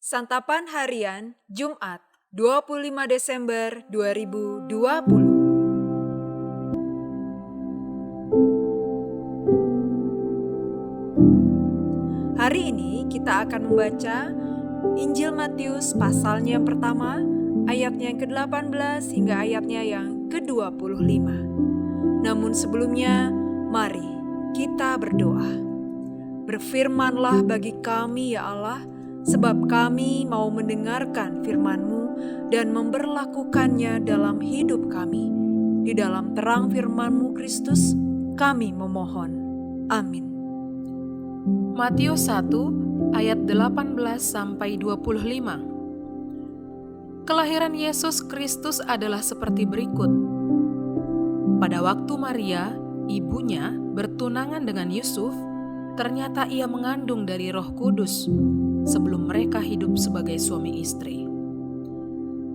Santapan Harian Jumat 25 Desember 2020. Hari ini kita akan membaca Injil Matius pasalnya yang pertama, ayatnya yang ke-18 hingga ayatnya yang ke-25. Namun sebelumnya, mari kita berdoa. Berfirmanlah bagi kami ya Allah, sebab kami mau mendengarkan firman-Mu dan memberlakukannya dalam hidup kami. Di dalam terang firman-Mu Kristus, kami memohon. Amin. Matius 1 ayat 18 sampai 25. Kelahiran Yesus Kristus adalah seperti berikut. Pada waktu Maria, ibunya, bertunangan dengan Yusuf, ternyata ia mengandung dari Roh Kudus sebelum mereka hidup sebagai suami istri.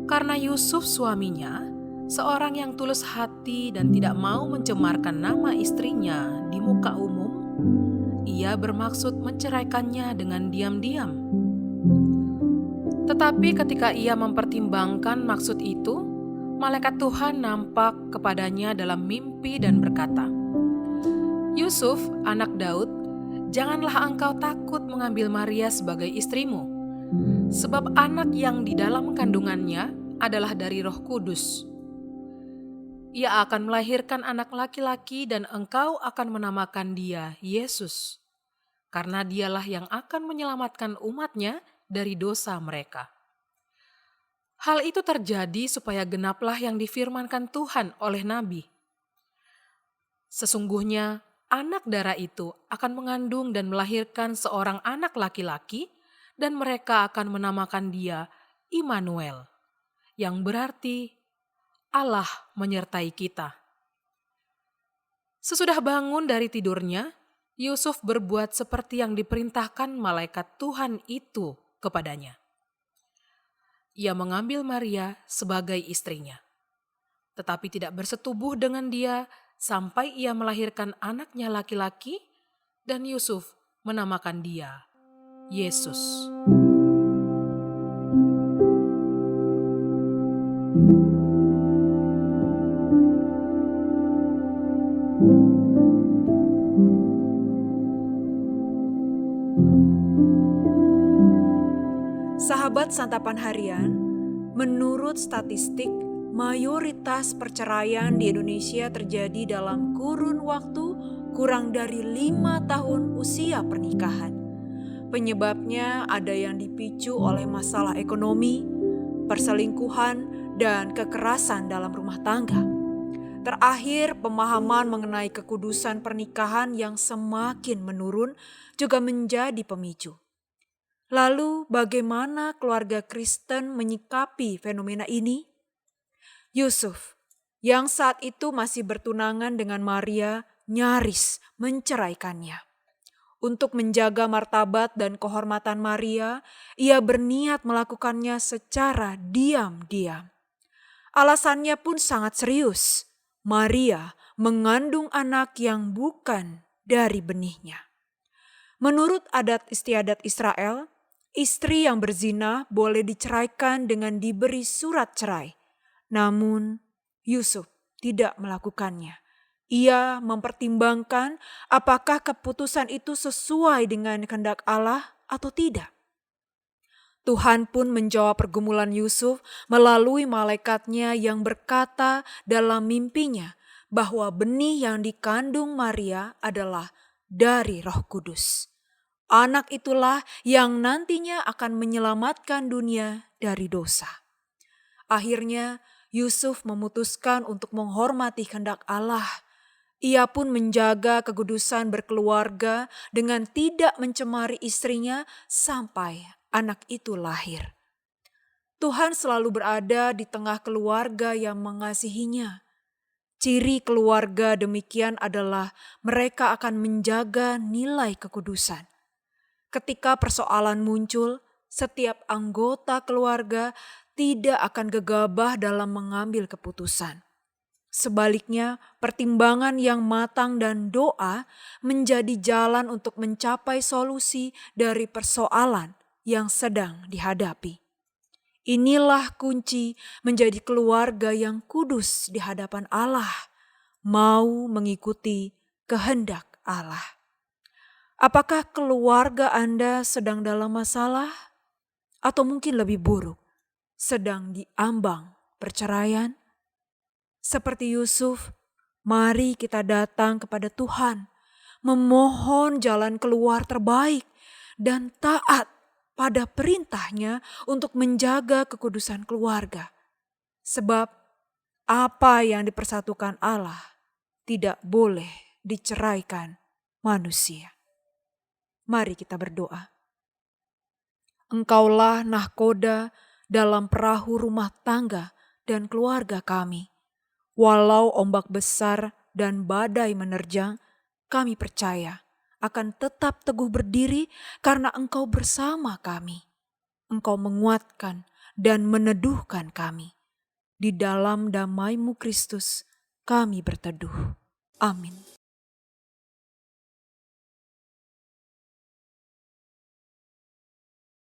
Karena Yusuf suaminya, seorang yang tulus hati dan tidak mau mencemarkan nama istrinya di muka umum, ia bermaksud menceraikannya dengan diam-diam. Tetapi ketika ia mempertimbangkan maksud itu, malaikat Tuhan nampak kepadanya dalam mimpi dan berkata, "Yusuf, anak Daud, janganlah engkau takut mengambil Maria sebagai istrimu, sebab anak yang di dalam kandungannya adalah dari Roh Kudus. Ia akan melahirkan anak laki-laki dan engkau akan menamakan dia Yesus, karena dialah yang akan menyelamatkan umatnya dari dosa mereka." Hal itu terjadi supaya genaplah yang difirmankan Tuhan oleh Nabi. Sesungguhnya anak darah itu akan mengandung dan melahirkan seorang anak laki-laki, dan mereka akan menamakan dia Immanuel, yang berarti Allah menyertai kita. Sesudah bangun dari tidurnya, Yusuf berbuat seperti yang diperintahkan malaikat Tuhan itu kepadanya. Ia mengambil Maria sebagai istrinya, tetapi tidak bersetubuh dengan dia sampai ia melahirkan anaknya laki-laki, dan Yusuf menamakan dia Yesus. Sahabat Santapan Harian, menurut statistik, mayoritas perceraian di Indonesia terjadi dalam kurun waktu kurang dari 5 tahun usia pernikahan. Penyebabnya ada yang dipicu oleh masalah ekonomi, perselingkuhan, dan kekerasan dalam rumah tangga. Terakhir, pemahaman mengenai kekudusan pernikahan yang semakin menurun juga menjadi pemicu. Lalu, bagaimana keluarga Kristen menyikapi fenomena ini? Yusuf, yang saat itu masih bertunangan dengan Maria, nyaris menceraikannya. Untuk menjaga martabat dan kehormatan Maria, ia berniat melakukannya secara diam-diam. Alasannya pun sangat serius. Maria mengandung anak yang bukan dari benihnya. Menurut adat istiadat Israel, istri yang berzina boleh diceraikan dengan diberi surat cerai. Namun Yusuf tidak melakukannya. Ia mempertimbangkan apakah keputusan itu sesuai dengan kehendak Allah atau tidak. Tuhan pun menjawab pergumulan Yusuf melalui malaikatnya yang berkata dalam mimpinya bahwa benih yang dikandung Maria adalah dari Roh Kudus. Anak itulah yang nantinya akan menyelamatkan dunia dari dosa. Akhirnya Yusuf memutuskan untuk menghormati kehendak Allah. Ia pun menjaga kekudusan berkeluarga dengan tidak mencemari istrinya sampai anak itu lahir. Tuhan selalu berada di tengah keluarga yang mengasihinya. Ciri keluarga demikian adalah mereka akan menjaga nilai kekudusan. Ketika persoalan muncul, setiap anggota keluarga tidak akan gegabah dalam mengambil keputusan. Sebaliknya, pertimbangan yang matang dan doa menjadi jalan untuk mencapai solusi dari persoalan yang sedang dihadapi. Inilah kunci menjadi keluarga yang kudus di hadapan Allah, mau mengikuti kehendak Allah. Apakah keluarga Anda sedang dalam masalah? Atau mungkin lebih buruk, sedang diambang perceraian? Seperti Yusuf, mari kita datang kepada Tuhan, memohon jalan keluar terbaik dan taat pada perintahnya untuk menjaga kekudusan keluarga. Sebab apa yang dipersatukan Allah tidak boleh diceraikan manusia. Mari kita berdoa. Engkaulah nahkoda dalam perahu rumah tangga dan keluarga kami. Walau ombak besar dan badai menerjang, kami percaya akan tetap teguh berdiri karena Engkau bersama kami. Engkau menguatkan dan meneduhkan kami. Di dalam damai-Mu Kristus kami berteduh. Amin.